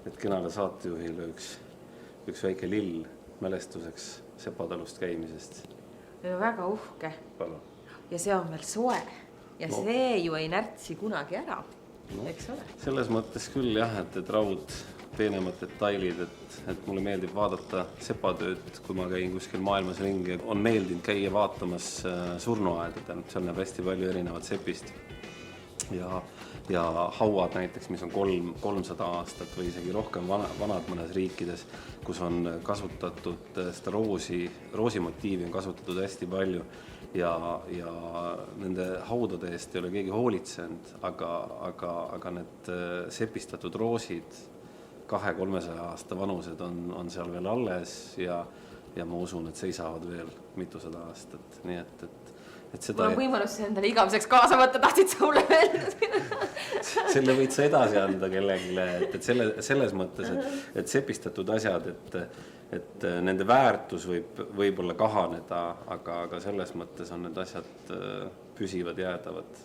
et kenale saatejuhile üks väike lill mälestuseks Sepatalust käimisest. Väga uhke. Palun. Ja see on veel soe. Ja see ju ei närtsi kunagi ära. Eks ole? Selles mõttes küll jah, et raud peenemad detailid, et mulle meeldib vaadata sepatööd, kui ma käin kuskil maailmas ringi. On meeldinud käia vaatamas surnuaedadel, seal näeb hästi palju erinevat sepist. Ja hauad näiteks, mis on 300 aastat või isegi rohkem vanad mõnes riikides, kus on kasutatud seda roosimotiivi on kasutatud hästi palju ja nende haudade eest ei ole keegi hoolitsenud, aga need sepistatud roosid 200-300 aasta vanused on seal veel alles ja ma usun, et seisavad veel mitusada aastat. Nii et seda... Mul on võimalus endale igaveseks kaasa võtta, tahtsid sa mulle öelda? Selle võid sa edasi anda kellegile, et selles mõttes, et sepistatud asjad, et nende väärtus võib olla kahaneda, aga selles mõttes on need asjad püsivad jäädavad.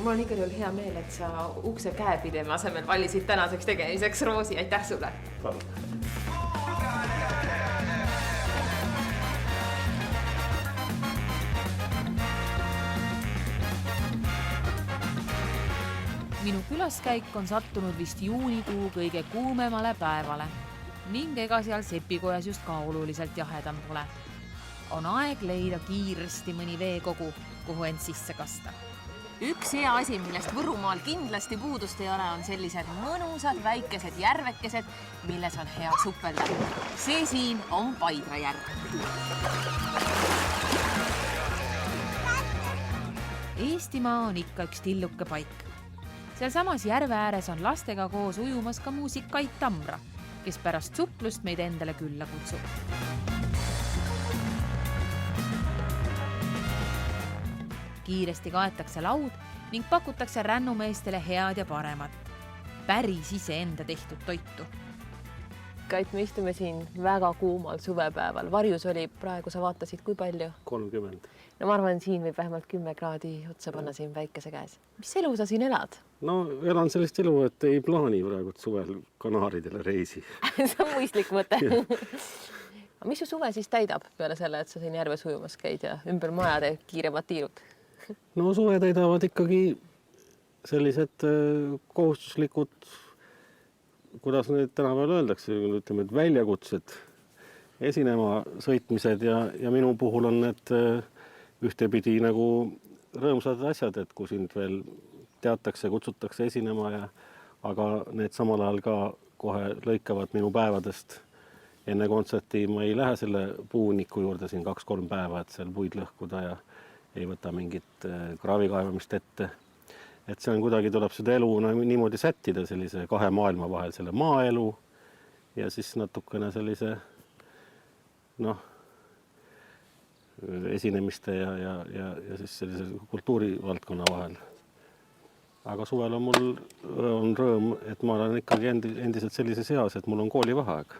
Mul on igal juhul hea meel, et sa ukse käepideme asemel valisid tänaseks tegemiseks roosi. Aitäh sulle! Palun! Minu külaskäik on sattunud vist juunikuu kõige kuumemale päevale ning ega seal sepikojas just ka oluliselt jahedam pole. On aeg leida kiiresti mõni veekogu, kuhu end sisse kasta. Üks hea asi, millest Võrumaal kindlasti puudust ei ole, on sellised mõnusad väikesed järvekesed, milles on hea supelda. See siin on Paidra järv. Eestimaa on ikka üks tilluke paik. Seal samas järve ääres on lastega koos ujumas ka muusik Kait Tamra, kes pärast suplust meid endale külla kutsub. Kiiresti kaetakse laud ning pakutakse rännumeestele head ja paremat. Päris iseenda tehtud toitu. Kait, me istume siin väga kuumal suvepäeval. Varjus oli praegu, sa vaatasid, kui palju? 30. No ma arvan, siin võib vähemalt 10 kraadi otsa panna siin väikese käes. Mis elu sa siin elad? No elan sellist elu, et ei plaani praegu suvel Kanaaridele reisi. See on mõistlik mõte. Mis su suve siis täidab peale selle, et sa siin järves ujumas käid ja ümber majade kiiremad tiirud? No suve täidavad ikkagi sellised kohustuslikud, kuidas need tänapäeval öeldakse, ütleme, et väljakutsed, esinema sõitmised ja minu puhul on need ühtepidi nagu rõõmsad asjad, et kui sind veel teatakse, kutsutakse esinema aga need samal ajal ka kohe lõikavad minu päevadest. Enne kontserti ma ei lähe selle puuniku juurde siin 2-3 päeva, et seal puid lõhkuda ja ei võta mingit kraavikaevamist ette. Et see on kuidagi tuleb seda elu niimoodi sättida sellise kahe maailma vahel, selle maaelu ja siis natukene sellise esinemiste ja siis sellise kultuurivaldkonna vahel. Aga suvel on mul rõõm, et ma olen ikkagi endiselt sellises eas, et mul on koolivaheaeg.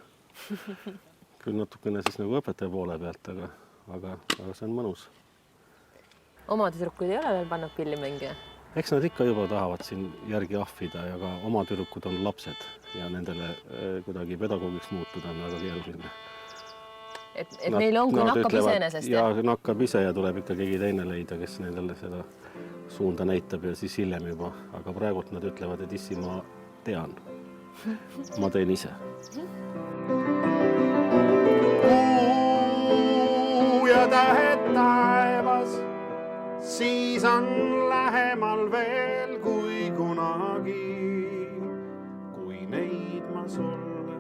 Küll natukene siis nagu õpetaja poole pealt, aga see on mõnus. Oma tüdrukud ei ole veel pannud pillimängija? Eks nad ikka juba tahavad siin järgi ahvida ja ka oma tüdrukud on lapsed ja nendele kuidagi pedagoogiks muutuda on väga keeruline. Et neil on, kui nakkab iseenesest. Ja nakkab ise ja tuleb ikka keegi teine leida, kes nendele seda suunda näitab ja siis hiljem juba. Aga praegult nad ütlevad, et issi ma tean. Ma teen ise. Kuu ja tähed taevas, siis on lähemal veel kui kunagi. Kui neid ma sulle,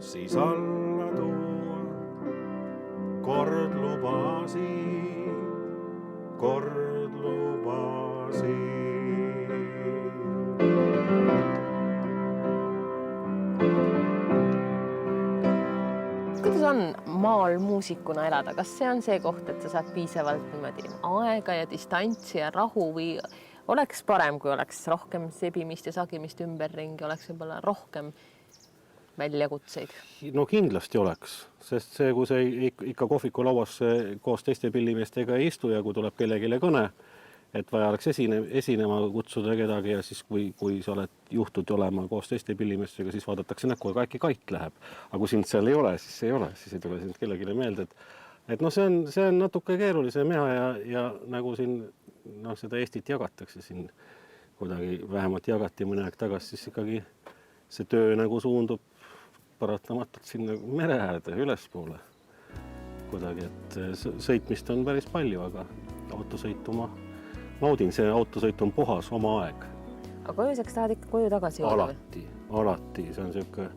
siis alla tuua. Kord lubasi. Kuidas on maal muusikuna elada? Kas see on see koht, et sa saad piisavalt niimoodi aega ja distantsi ja rahu või oleks parem, kui oleks rohkem sebimist ja sagimist ümberringi, oleks võib-olla rohkem väljakutseid? No kindlasti oleks, sest see, kui see ikka kohviku lauas koos teiste pillimeestega ei istu ja kui tuleb kellelegi kõne, et vaja oleks esinema kutsuda kedagi ja siis, kui sa juhtud olema koos teiste pillimeestega, siis vaadatakse näkku, aga äkki Kait läheb. Aga kui sind seal ei ole, siis ei tule sind kellelegi meelde. Et no see on natuke keerulisem ja nagu siin seda Eestit jagatakse siin kuidagi, vähemalt jagati mõne aeg tagasi, siis ikkagi see töö nagu suundub paratamatult sinna mere äärde, ülespoole kuidagi, et sõitmist on päris palju, aga autosõitu ma naudin, see autosõit on puhas oma aeg. Aga ööseks tahad ikka koju tagasi jõuda? Alati. See on siuke,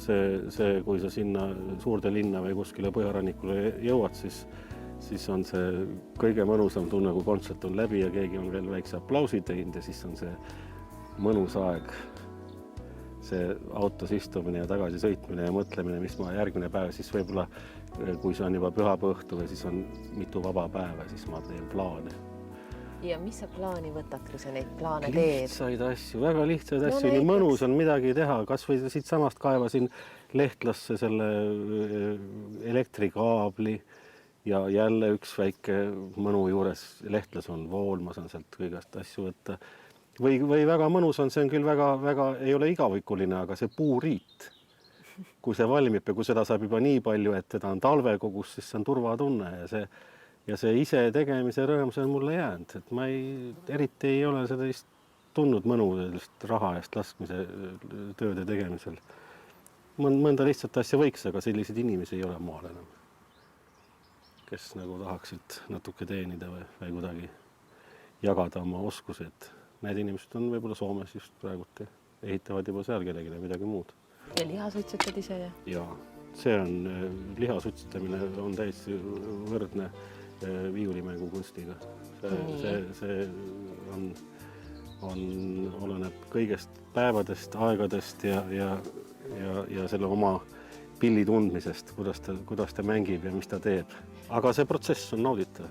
see, kui sa sinna suurde linna või kuskile põhjarannikule jõuad, siis on see kõige mõnusam tunne, kui kontsert on läbi ja keegi on veel väikse aplausi teinud ja siis on see mõnus aeg. See autos istumine ja tagasi sõitmine ja mõtlemine, mis ma järgmine päev siis võib-olla, kui see on juba pühapäeva õhtu ja siis on mitu vaba päeva, siis ma teen plaane. Ja mis sa plaani võtad, kui sa neid plaane teed? Lihtsaid asju, väga lihtsaid asju, nii mõnus on midagi teha, kas või siit samast kaevasin Lehtlasse selle elektrikaabli ja jälle üks väike mõnu juures Lehtlas on vool, ma saan sealt kõigast asju võtta. Või väga mõnus on, see on küll väga ei ole igavikuline, aga see puuriit, kui see valmib ja kui seda saab juba nii palju, et teda on talvekogus, siis see on turvatunne ja see ise tegemise rõõm, see on mulle jäänud, et ma eriti ei ole seda tundnud mõnu raha eest laskmise tööde tegemisel. Mõnda lihtsalt asja võiks, aga selliseid inimesi ei ole maal enam, kes nagu tahaksid natuke teenida või kuidagi jagada oma oskused. Need inimesed on võib-olla Soomes just praegult ehitavad juba seal kellelegi midagi muud. Ja lihasuitsetad ise? Ja, see on, lihasuitsetamine on täiesti võrdne viiulimängu kunstiga. See oleneb kõigest päevadest, aegadest ja selle oma pilli tundmisest, kuidas ta mängib ja mis ta teeb. Aga see protsess on nauditav.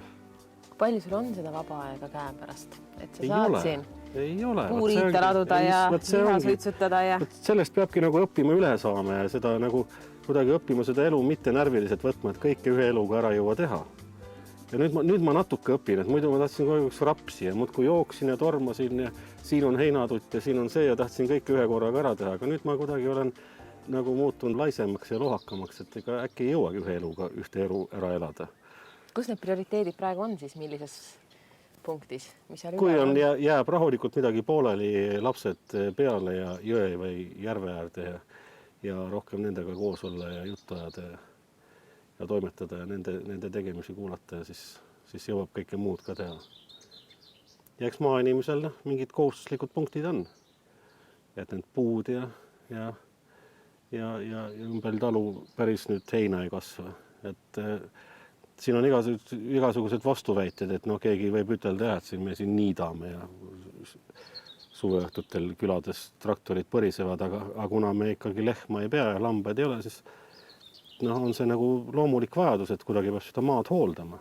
Palju sul on seda vaba aega käe pärast, et sa saad siin puuriita laduda ja lihasuitsutada ja... Sellest peabki nagu õppima üle saama ja seda nagu kuidagi õppima seda elu mitte närviliselt võtma, et kõike ühe eluga ära jõua teha. Ja nüüd ma natuke õpin, et muidu ma tahtsin kogu üks rapsi ja muudkui jooksin ja tormasin ja siin on heinatutt ja siin on see ja tahtsin kõike ühe korraga ära teha, aga nüüd ma kuidagi olen nagu muutunud laisemaks ja lohakamaks, et ega äkki ei jõuagi ühe eluga ühte elu ära elada. Kus need prioriteedid praegu on siis, millises punktis? Kui on jääb rahulikult midagi pooleli, lapsed peale ja jõe või järve äärde ja rohkem nendega koos olla ja juttu ajada ja toimetada ja nende tegemisi kuulata ja siis jõuab kõike muud ka teha. Ja eks maainimesel mingid kohustuslikud punktid on, et need puud ja ümber talu päris nüüd heina ei kasva, et siin on igasugused vastuväited, et keegi võib ütelda, et me siin niidame ja suveõhtutel külades traktorid põrisevad, aga kuna me ikkagi lehma ei pea ja lambaid ei ole, siis on see nagu loomulik vajadus, et kuidagi peab seda maad hooldama.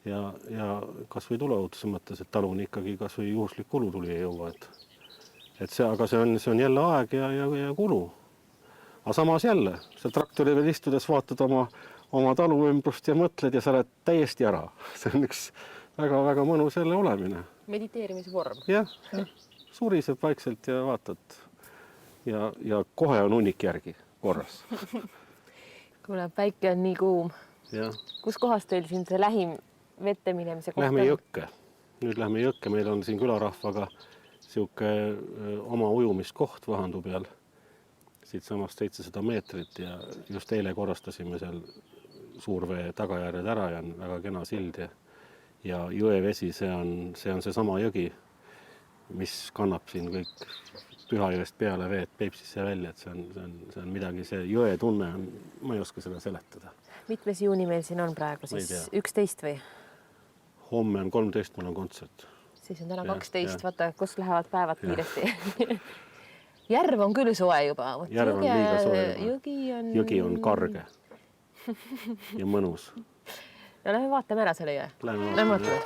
Ja kas või tuleohutuse mõttes, et taluni ikkagi kas või juhuslik kulu tuli ei jõua. Aga see on jälle aeg ja kulu. Aga samas jälle, seal traktori veel istudes vaatad oma talu ümbrust ja mõtled ja sa oled täiesti ära. See on üks väga mõnus jälle olemine. Mediteerimise vorm. Jah, suriseb vaikselt ja vaatad. Ja kohe on hunnik järgi korras. Kuule, päike on nii kuum. Kus kohast teil siin see lähim vette minemise kohta? Lähme jõkke. Nüüd lähme jõkke. Meil on siin külarahvaga siuke oma ujumiskoht Vahandu peal. Siit samast 700 meetrit ja just eile korrastasime seal Suurvee tagajärjed ära ja on väga kena sild ja jõevesi, see on seesama jõgi, mis kannab siin kõik Pühajõest peale veed Peipsisse välja, et see on midagi, see jõe tunne on, ma ei oska seda seletada. Mitmes juuni meil siin on praegu siis 11 või? Homme on 13, mul on kontsert. Siis on täna 12, vaata, kus lähevad päevad kiiresti. Järv on küll soe juba. Järv on liiga soe. Jõgi on karge ja mõnus. No lähme vaatame ära selle jõe. Lähme vaatame.